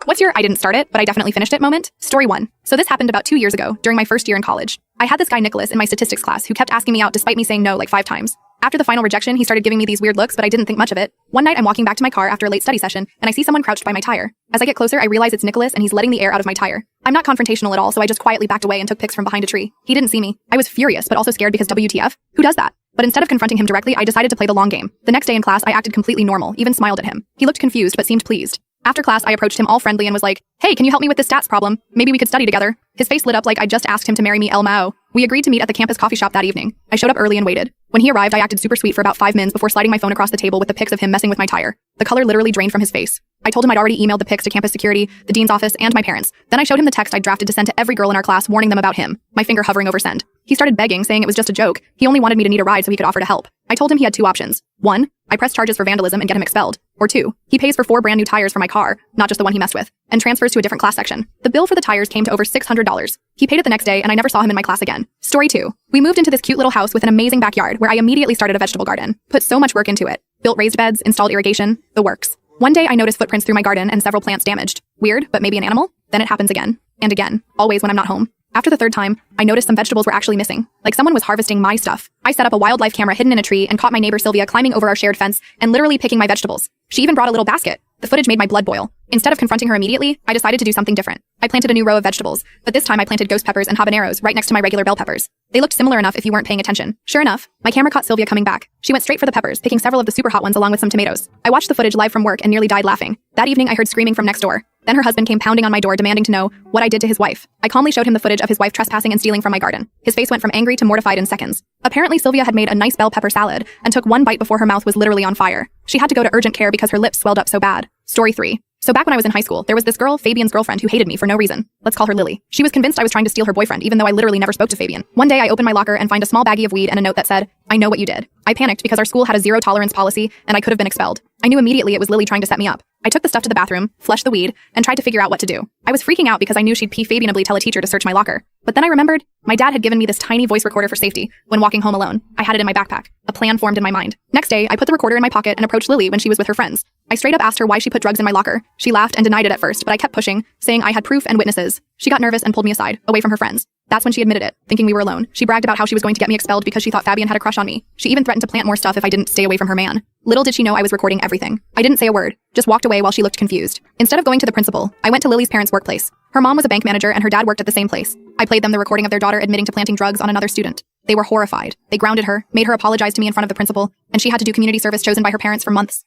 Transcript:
What's your I didn't start it, but I definitely finished it moment? Story 1. So this happened about 2 years ago, during my first year in college. I had this guy Nicholas in my statistics class who kept asking me out despite me saying no like 5 times. After the final rejection, he started giving me these weird looks, but I didn't think much of it. One night I'm walking back to my car after a late study session, and I see someone crouched by my tire. As I get closer, I realize it's Nicholas and he's letting the air out of my tire. I'm not confrontational at all, so I just quietly backed away and took pics from behind a tree. He didn't see me. I was furious, but also scared because WTF? Who does that? But instead of confronting him directly, I decided to play the long game. The next day in class, I acted completely normal, even smiled at him. He looked confused, but seemed pleased. After class, I approached him all friendly and was like, "Hey, can you help me with this stats problem? Maybe we could study together." His face lit up like I just asked him to marry me El Mao. We agreed to meet at the campus coffee shop that evening. I showed up early and waited. When he arrived, I acted super sweet for about 5 minutes before sliding my phone across the table with the pics of him messing with my tire. The color literally drained from his face. I told him I'd already emailed the pics to campus security, the dean's office, and my parents. Then I showed him the text I'd drafted to send to every girl in our class warning them about him, my finger hovering over send. He started begging, saying it was just a joke. He only wanted me to need a ride so he could offer to help. I told him he had 2 options. 1, I press charges for vandalism and get him expelled. Or 2, he pays for 4 brand new tires for my car, not just the one he messed with, and transfers to a different class section. The bill for the tires came to over $600. He paid it the next day, and I never saw him in my class again. Story 2. We moved into this cute little house with an amazing backyard where I immediately started a vegetable garden. Put so much work into it. Built raised beds, installed irrigation, the works. One day I noticed footprints through my garden and several plants damaged. Weird, but maybe an animal? Then it happens again. And again. Always when I'm not home. After the 3rd time, I noticed some vegetables were actually missing. Like someone was harvesting my stuff. I set up a wildlife camera hidden in a tree and caught my neighbor Sylvia climbing over our shared fence and literally picking my vegetables. She even brought a little basket. The footage made my blood boil. Instead of confronting her immediately, I decided to do something different. I planted a new row of vegetables, but this time I planted ghost peppers and habaneros right next to my regular bell peppers. They looked similar enough if you weren't paying attention. Sure enough, my camera caught Sylvia coming back. She went straight for the peppers, picking several of the super hot ones along with some tomatoes. I watched the footage live from work and nearly died laughing. That evening I heard screaming from next door. Then her husband came pounding on my door demanding to know what I did to his wife. I calmly showed him the footage of his wife trespassing and stealing from my garden. His face went from angry to mortified in seconds. Apparently Sylvia had made a nice bell pepper salad and took 1 bite before her mouth was literally on fire. She had to go to urgent care because her lips swelled up so bad. Story 3. So back when I was in high school, there was this girl, Fabian's girlfriend, who hated me for no reason. Let's call her Lily. She was convinced I was trying to steal her boyfriend, even though I literally never spoke to Fabian. One day I opened my locker and find a small baggie of weed and a note that said, "I know what you did." I panicked because our school had a zero tolerance policy and I could have been expelled. I knew immediately it was Lily trying to set me up. I took the stuff to the bathroom, flushed the weed, and tried to figure out what to do. I was freaking out because I knew she'd Fabianably tell a teacher to search my locker. But then I remembered, my dad had given me this tiny voice recorder for safety when walking home alone. I had it in my backpack. A plan formed in my mind. Next day, I put the recorder in my pocket and approached Lily when she was with her friends. I straight up asked her why she put drugs in my locker. She laughed and denied it at first, but I kept pushing, saying I had proof and witnesses. She got nervous and pulled me aside, away from her friends. That's when she admitted it, thinking we were alone. She bragged about how she was going to get me expelled because she thought Fabian had a crush on me. She even threatened to plant more stuff if I didn't stay away from her man. Little did she know I was recording everything. I didn't say a word, just walked away while she looked confused. Instead of going to the principal, I went to Lily's parents' workplace. Her mom was a bank manager and her dad worked at the same place. I played them the recording of their daughter admitting to planting drugs on another student. They were horrified. They grounded her, made her apologize to me in front of the principal, and she had to do community service chosen by her parents for months.